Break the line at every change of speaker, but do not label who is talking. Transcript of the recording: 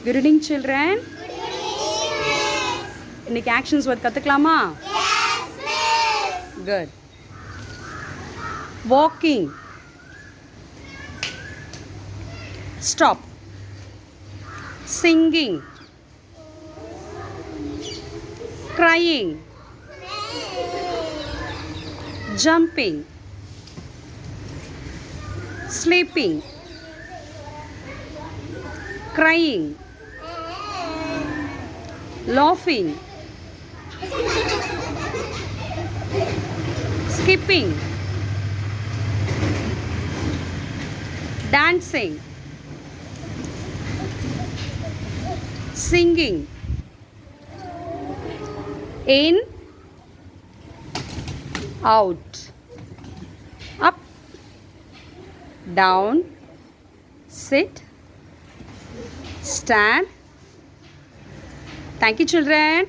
Good evening, children. இன்னைக்கு actions work கற்றுக்கலாமா? Good. Walking. Stop. Singing. Crying. Jumping. Sleeping. Crying. Laughing. Skipping. Dancing. Singing. In. Out. Up. Down. Sit. Stand. Thank you, children.